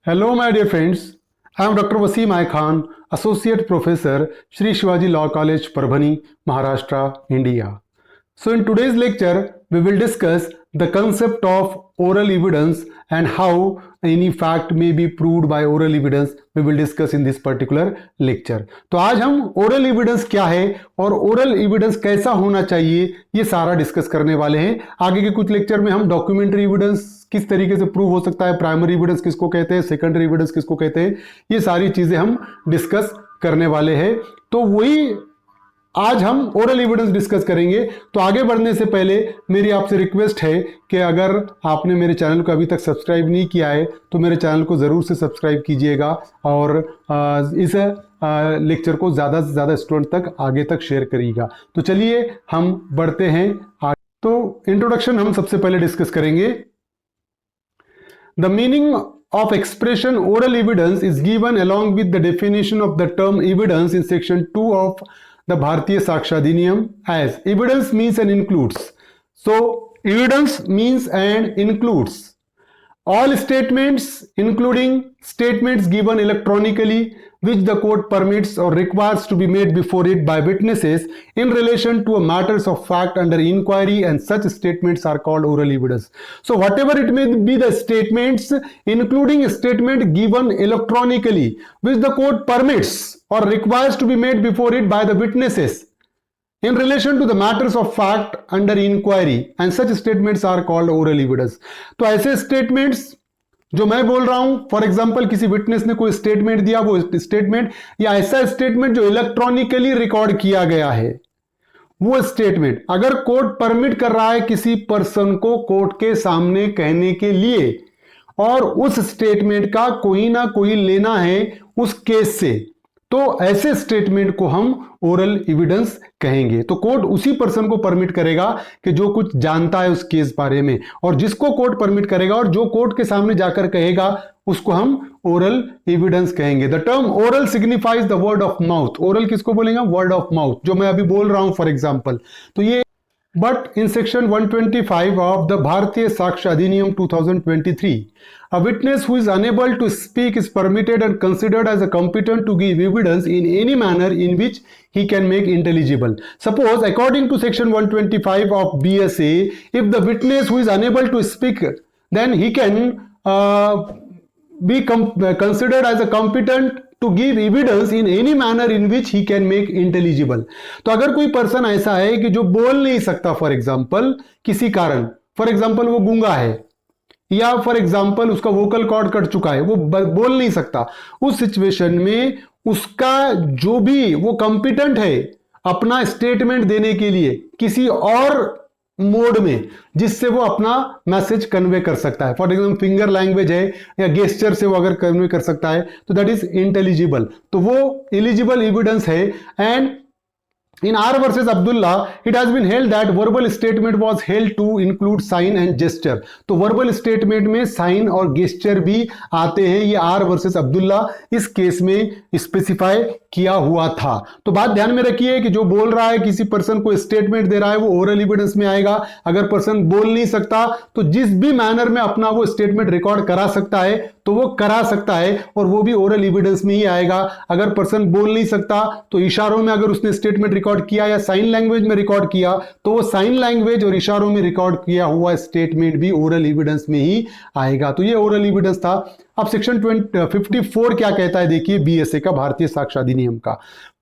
Hello, my dear friends. I am Dr. Wasim I Khan, Associate Professor, Shri Shivaji Law College, Parbhani, Maharashtra, India. So, in today's lecture, we will discuss the concept of oral evidence and how any fact may be proved by oral evidence. We will discuss in this particular lecture. तो आज हम oral evidence क्या है और oral evidence कैसा होना चाहिए ये सारा डिस्कस करने वाले हैं. आगे के कुछ लेक्चर में हम डॉक्यूमेंट्री एविडेंस किस तरीके से प्रूव हो सकता है, प्राइमरी एविडेंस किसको कहते हैं, सेकेंडरी एविडेंस किसको कहते हैं, ये सारी चीजें हम डिस्कस करने वाले हैं. तो वही आज हम ओरल एविडेंस डिस्कस करेंगे. तो आगे बढ़ने से पहले मेरी आपसे रिक्वेस्ट है कि अगर आपने मेरे चैनल को अभी तक सब्सक्राइब नहीं किया है तो मेरे चैनल को ज़रूर से सब्सक्राइब कीजिएगा और इस लेक्चर को ज़्यादा से ज़्यादा स्टूडेंट तक आगे तक शेयर करिएगा. तो चलिए हम बढ़ते हैं आगे. तो इंट्रोडक्शन हम सबसे पहले डिस्कस करेंगे. The meaning of expression oral evidence is given along with the definition of the term evidence in section 2 of the Bharatiya Sakshya Adhiniyam as evidence means and includes. So evidence means and includes all statements including statements given electronically which the court permits or requires to be made before it by witnesses in relation to matters of fact under inquiry, and such statements are called oral evidence. So whatever it may be the statements including a statement given electronically which the court permits or requires to be made before it by the witnesses in relation to the matters of fact under inquiry, and such statements are called oral evidence. तो ऐसे statements जो मैं बोल रहा हूं, for example किसी witness ने कोई स्टेटमेंट दिया, वो स्टेटमेंट या ऐसा स्टेटमेंट जो इलेक्ट्रॉनिकली रिकॉर्ड किया गया है, वो स्टेटमेंट अगर कोर्ट परमिट कर रहा है किसी पर्सन को कोर्ट के सामने कहने के लिए और उस स्टेटमेंट का कोई ना कोई लेना है उस केस से, तो ऐसे स्टेटमेंट को हम ओरल एविडेंस कहेंगे. तो कोर्ट उसी पर्सन को परमिट करेगा कि जो कुछ जानता है उस केस बारे में, और जिसको कोर्ट परमिट करेगा और जो कोर्ट के सामने जाकर कहेगा उसको हम ओरल एविडेंस कहेंगे. The term oral signifies the word of mouth. Oral किसको बोलेंगे? वर्ड ऑफ माउथ, जो मैं अभी बोल रहा हूं फॉर एग्जाम्पल. तो ये But in section 125 of the Bharatiya Sakshya Adhiniyam 2023, a witness who is unable to speak is permitted and considered as a competent to give evidence in any manner in which he can make intelligible. Suppose, according to section 125 of BSA, if the witness who is unable to speak, then he can be considered as a competent to give evidence in any manner in which he can make intelligible. तो अगर कोई person ऐसा है कि जो बोल नहीं सकता, फॉर एग्जाम्पल किसी कारण, फॉर एग्जाम्पल वो गूंगा है या फॉर एग्जाम्पल उसका वोकल कॉर्ड कट चुका है, वो बोल नहीं सकता, उस सिचुएशन में उसका जो भी वो कॉम्पिटेंट है अपना स्टेटमेंट देने के लिए किसी और मोड में जिससे वो अपना मैसेज कन्वे कर सकता है, फॉर एग्जाम्पल फिंगर लैंग्वेज है या गेस्चर से वो अगर कन्वे कर सकता है, तो दैट इज इंटेलिजिबल. तो वो एलिजिबल एविडेंस है. And in R versus Abdullah, it has been held that verbal statement was held to include sign and gesture. तो verbal statement में sign और gesture भी आते हैं. ये R versus Abdullah इस केस में स्पेसिफाई किया हुआ था. तो बात ध्यान में रखिए कि जो बोल रहा है किसी पर्सन को स्टेटमेंट दे रहा है वो ओरल एविडेंस में आएगा. अगर पर्सन बोल नहीं सकता तो जिस भी मैनर में अपना वो स्टेटमेंट रिकॉर्ड करा सकता है तो वो करा सकता है और वो भी ओरल एविडेंस में ही आएगा. अगर पर्सन बोल नहीं सकता तो इशारों में अगर उसने स्टेटमेंट रिकॉर्ड किया या साइन लैंग्वेज में रिकॉर्ड किया तो वो साइन लैंग्वेज और इशारों में रिकॉर्ड किया हुआ स्टेटमेंट भी ओरल एविडेंस में ही आएगा. तो ये ओरल एविडेंस था. अब सेक्शन 54 क्या कहता है देखिए, बीएसए का, भारतीय साक्ष्य अधिनियम का.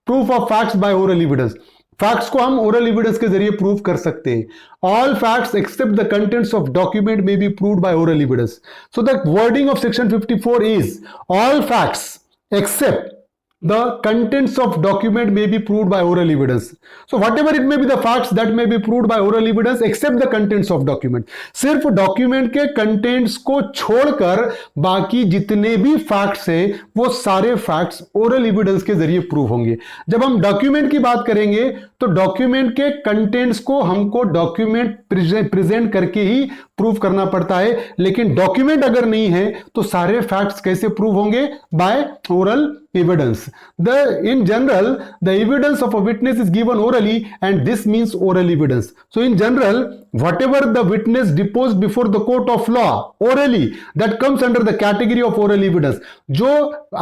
Proof of facts bye oral evidence. Facts को हम ओरल एविडेंस के जरिए प्रूव कर सकते हैं. All facts except the contents of document may be proved by oral evidence. So the wording of section 54 is all facts except the contents of document may be proved by oral evidence. So whatever it may be the facts that may be proved by oral evidence except the contents of document. सिर्फ document के contents को छोड़कर बाकी जितने भी facts हैं वो सारे फैक्ट्स ओरल एविडेंस के जरिए प्रूव होंगे. जब हम डॉक्यूमेंट की बात करेंगे तो डॉक्यूमेंट के कंटेंट्स को हमको डॉक्यूमेंट प्रेजेंट करके ही प्रूव करना पड़ता है. लेकिन डॉक्यूमेंट अगर नहीं है तो सारे फैक्ट्स कैसे प्रूव होंगे? By oral evidence. In general, the evidence of a witness is given orally, and this means oral evidence. So in general, whatever the witness deposed before the court of law orally, that comes under the category of oral evidence. जो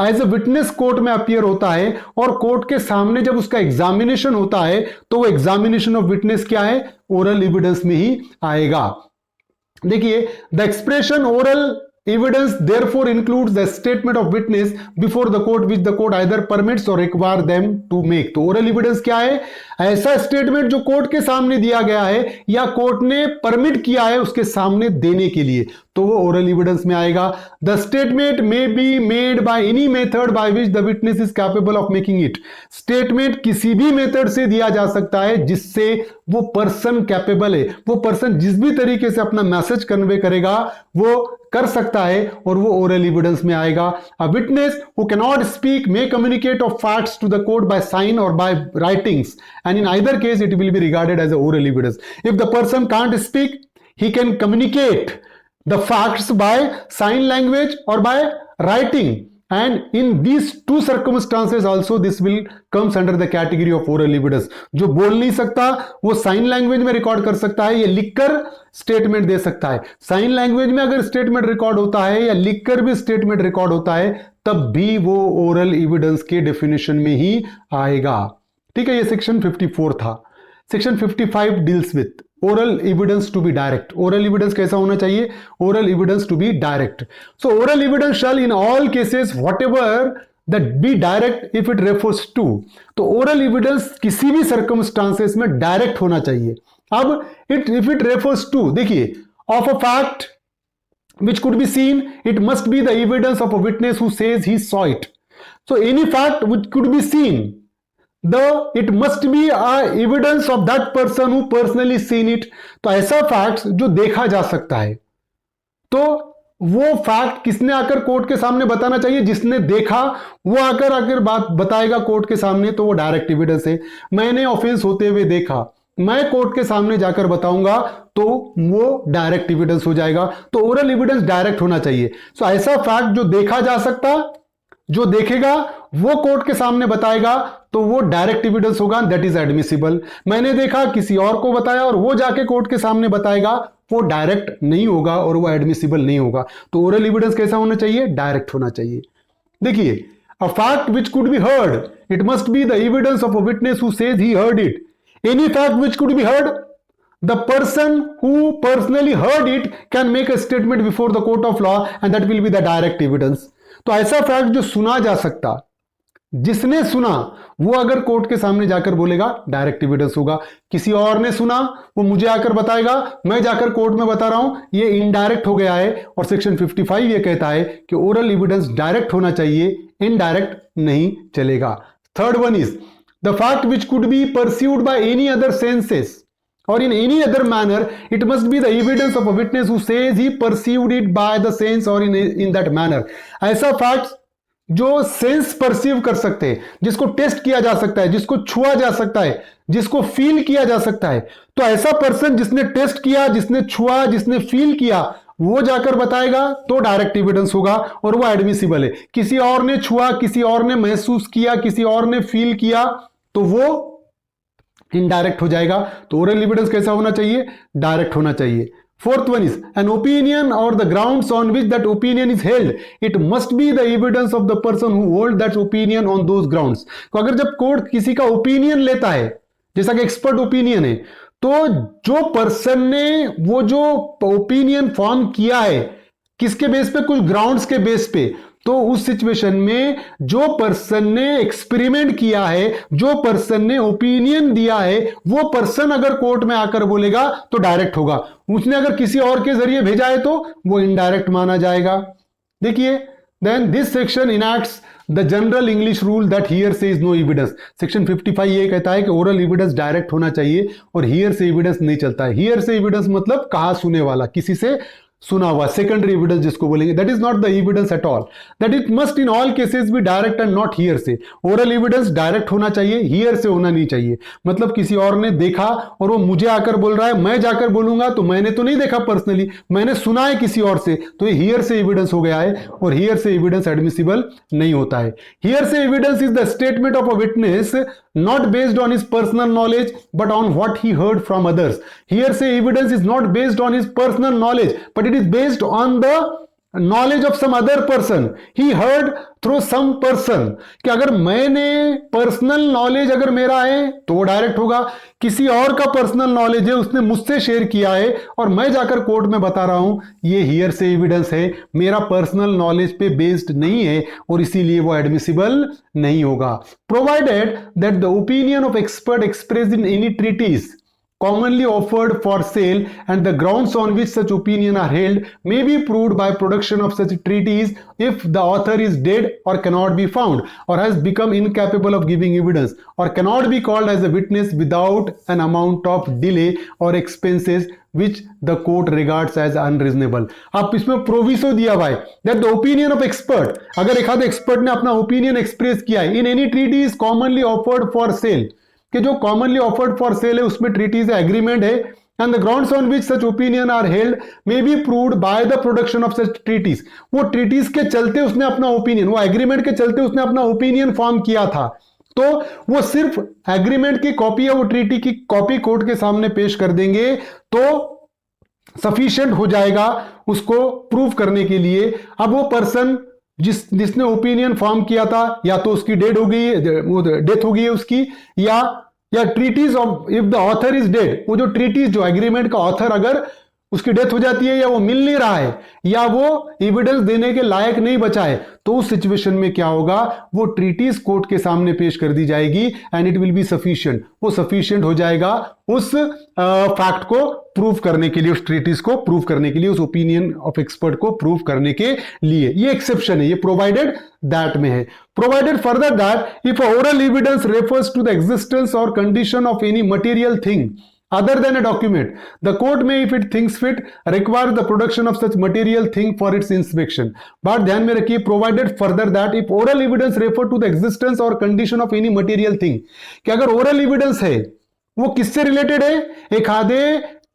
as a witness court में appear होता है और court के सामने जब उसका examination होता है तो वो एग्जामिनेशन ऑफ विटनेस क्या है, ओरल एविडेंस में ही आएगा. देखिए, the expression oral evidence therefore includes the statement of witness before the court which the court either permits or require them to make. तो oral evidence क्या है, ऐसा स्टेटमेंट जो कोर्ट के सामने दिया गया है या कोर्ट ने परमिट किया है उसके सामने देने के लिए, तो वो ओरल एविडेंस में आएगा. The statement may be made by any method by which the witness is capable of making it. Statement किसी भी मेथड से दिया जा सकता है जिससे वो पर्सन कैपेबल है, वो पर्सन जिस भी तरीके से अपना मैसेज कन्वे करेगा वो कर सकता है और वो ओरल एविडेंस में आएगा. A witness who can not speak may communicate of facts to the court by sign or by writings, and in either case it will be regarded as a oral evidence. If the person can't speak, he can communicate the facts by sign language or by writing, and in these two circumstances also this will comes under the category of oral evidence. जो बोल नहीं सकता वो sign language में record कर सकता है या लिखकर स्टेटमेंट दे सकता है. साइन लैंग्वेज में अगर स्टेटमेंट रिकॉर्ड होता है या लिखकर भी स्टेटमेंट रिकॉर्ड होता है तब भी वो ओरल एविडेंस के डेफिनेशन में ही आएगा. ठीक है, ये सेक्शन 54 था. Section 55 deals with oral evidence to be direct. Oral evidence कैसा होना चाहिए, oral evidence to be direct. So oral evidence shall in all cases whatever that be direct if it refers to. तो oral evidence किसी भी circumstances में direct होना चाहिए. अब इफ इट रेफर्स टू, देखिए, of a fact which could be seen, it must be the evidence of a witness who says he saw it. So any fact which could be seen, it must be a evidence of that person who personally seen it. तो ऐसा fact जो देखा जा सकता है, तो वो fact किसने आकर कोर्ट के सामने बताना चाहिए, जिसने देखा वो आकर बात बताएगा कोर्ट के सामने, तो वो डायरेक्ट एविडेंस है. मैंने ऑफेंस होते हुए देखा, मैं कोर्ट के सामने जाकर बताऊंगा तो वो डायरेक्ट एविडेंस हो जाएगा. तो ओरल एविडेंस डायरेक्ट होना चाहिए. सो ऐसा फैक्ट जो देखा जा सकता, जो देखेगा वो कोर्ट के सामने बताएगा तो वो डायरेक्ट एविडेंस होगा, दैट इज एडमिसिबल. मैंने देखा, किसी और को बताया और वो जाके कोर्ट के सामने बताएगा, वो डायरेक्ट नहीं होगा और वो एडमिसिबल नहीं होगा. तो ओरल एविडेंस कैसा होना चाहिए, डायरेक्ट होना चाहिए. देखिए, a fact which could be heard, it must be the evidence of a witness who says he heard it. Any fact which could be heard, the person who personally heard it can make a statement before the court of law and that will be the direct evidence. तो ऐसा fact जो सुना जा सकता, जिसने सुना वो अगर कोर्ट के सामने जाकर बोलेगा डायरेक्ट एविडेंस होगा. किसी और ने सुना वो मुझे आकर बताएगा, मैं जाकर कोर्ट में बता रहा हूं, ये इनडायरेक्ट हो गया है. और सेक्शन 55 ये कहता है कि ओरल एविडेंस डायरेक्ट होना चाहिए, इनडायरेक्ट नहीं चलेगा. Third one is the fact which could be pursued by any other senses or in any other manner, it must be the evidence of a witness who says he perceived it by the sense or in that manner. ऐसा fact जो sense perceive कर सकते हैं, जिसको test किया जा सकता है, जिसको छुआ जा सकता है, जिसको फील किया जा सकता है, तो ऐसा पर्सन जिसने टेस्ट किया, जिसने छुआ, जिसने फील किया, वो जाकर बताएगा तो डायरेक्ट एविडेंस होगा और वो एडमिसिबल है. किसी और ने छुआ, किसी और ने महसूस किया, किसी और ने फील किया, तो वो इनडायरेक्ट हो जाएगा. तो ओरल एविडेंस कैसा होना चाहिए, डायरेक्ट होना चाहिए. Fourth one is an opinion or the grounds on which that opinion is held, it must be the evidence of the person who hold that opinion on those grounds. तो अगर जब court किसी का opinion लेता है, जैसा कि expert opinion है, तो जो पर्सन ने वो जो ओपिनियन फॉर्म किया है किसके बेस पे, कुछ ग्राउंड्स के बेस पे, तो उस सिचुएशन में जो पर्सन ने एक्सपेरिमेंट किया है, जो पर्सन ने ओपिनियन दिया है, वो पर्सन अगर कोर्ट में आकर बोलेगा तो डायरेक्ट होगा. उसने अगर किसी और के जरिए भेजा है तो वो इनडायरेक्ट माना जाएगा. देखिए, then this section enacts the general English rule that hearsay is no evidence. Section 55 ये कहता है कि ओरल एविडेंस डायरेक्ट होना चाहिए और हियर से एविडेंस नहीं चलता है. हियर से एविडेंस मतलब कहा सुने वाला, किसी से सुना हुआ, सेकेंडरी एविडेंस जिसको बोलेंगे, that is not the evidence at all, that it must in all cases be direct and not hearsay. Oral evidence direct होना चाहिए, हियर से होना नहीं चाहिए। मतलब किसी और ने देखा और वो मुझे आकर बोल रहा है, मैं जाकर बोलूंगा तो मैंने तो नहीं देखा पर्सनली, मैंने सुना है किसी और से, तो ये हियर से एविडेंस हो गया है, और हियर से एविडेंस एडमिसिबल नहीं होता है। हियर से evidence is the statement of a witness not based on his personal knowledge but on what he heard from others. Hearsay evidence is not based on his personal knowledge but it is based on the knowledge of some other person. He heard through some person. कि अगर मैंने personal knowledge अगर मेरा है तो वो direct होगा, किसी और का पर्सनल नॉलेज है उसने मुझसे शेयर किया है और मैं जाकर कोर्ट में बता रहा हूं, ये हियर से एविडेंस है, मेरा पर्सनल नॉलेज पे बेस्ड नहीं है और इसीलिए वो एडमिसिबल नहीं होगा। Provided that the opinion of expert expressed in any treatise commonly offered for sale and the grounds on which such opinion are held may be proved by production of such treatise if the author is dead or cannot be found or has become incapable of giving evidence or cannot be called as a witness without an amount of delay or expenses which the court regards as unreasonable. आप इसमें प्रोविसो दिया हुआ है that the opinion of expert, अगर एक आधे expert ने अपना ओपिनियन एक्सप्रेस किया है in any treatise commonly offered for sale, कि जो कॉमनली ऑफर्ड फॉर सेल है उसमें ट्रीटीज है, एग्रीमेंट है, and the grounds on which such opinion are held may be proved by the production of such treatise. वो treatise के चलते उसने अपना ओपिनियन, वो एग्रीमेंट के चलते उसने अपना ओपिनियन फॉर्म किया था, तो वो सिर्फ एग्रीमेंट की कॉपी या वो ट्रीटी की कॉपी कोर्ट के सामने पेश कर देंगे तो सफिशिएंट हो जाएगा उसको प्रूव करने के लिए। अब वो पर्सन जिसने ओपिनियन फॉर्म किया था या तो उसकी डेथ हो गई है उसकी, या treatise of if the author is dead, वो जो ट्रीटीज जो एग्रीमेंट का ऑथर अगर उसकी डेथ हो जाती है या वो मिल नहीं रहा है या वो एविडेंस देने के लायक नहीं बचा है, तो उस सिचुएशन में क्या होगा, वो ट्रीटीज कोर्ट के सामने पेश कर दी जाएगी and it will be sufficient, वो सफिशिएंट हो जाएगा उस फैक्ट को प्रूव करने के लिए, उस ट्रीटीज को प्रूव करने के लिए, उस ओपिनियन ऑफ एक्सपर्ट को प्रूव करने के लिए। ये एक्सेप्शन है, ये प्रोवाइडेड दैट में है। Provided further that if oral evidence refers to the existence or condition of any material thing other than a document, the court may, if it thinks fit, require the production of such material thing for its inspection. बात ध्यान में रखिए, provided further that if oral evidence refer to the existence or condition of any material thing, कि अगर oral evidence है वो किससे related है, एक आधे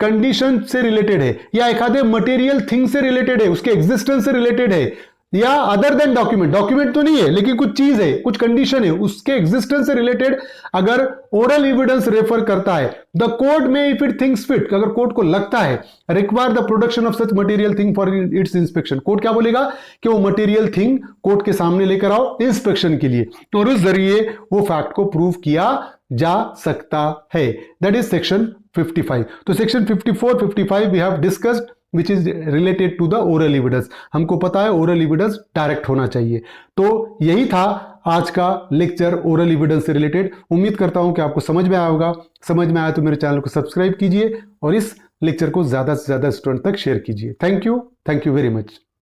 कंडीशन से रिलेटेड है या एक आधे मटेरियल थिंग से रिलेटेड है, उसके एग्जिस्टेंस से रिलेटेड है, या अदर देन डॉक्यूमेंट, डॉक्यूमेट तो नहीं है लेकिन कुछ चीज है, कुछ कंडीशन है, उसके एग्जिस्टेंस से रिलेटेड अगर ओरल एविडेंस रेफर करता है, द कोर्ट में इफ इट थिंक्स फिट, अगर कोर्ट को लगता है, require the production of such material thing for its inspection, court क्या बोलेगा कि वो मटेरियल थिंग कोर्ट के सामने लेकर आओ इंस्पेक्शन के लिए, तो उस जरिए वो फैक्ट को प्रूव किया जा सकता है। That is section 55। तो section 54, 55 we have discussed which is related to the oral evidence. हमको पता है ओरल एविडेंस डायरेक्ट होना चाहिए। तो यही था आज का लेक्चर ओरल एविडेंस से रिलेटेड। उम्मीद करता हूं कि आपको समझ में आया होगा। समझ में आया तो मेरे चैनल को सब्सक्राइब कीजिए और इस लेक्चर को ज्यादा से ज्यादा स्टूडेंट तक शेयर कीजिए। Thank you very much.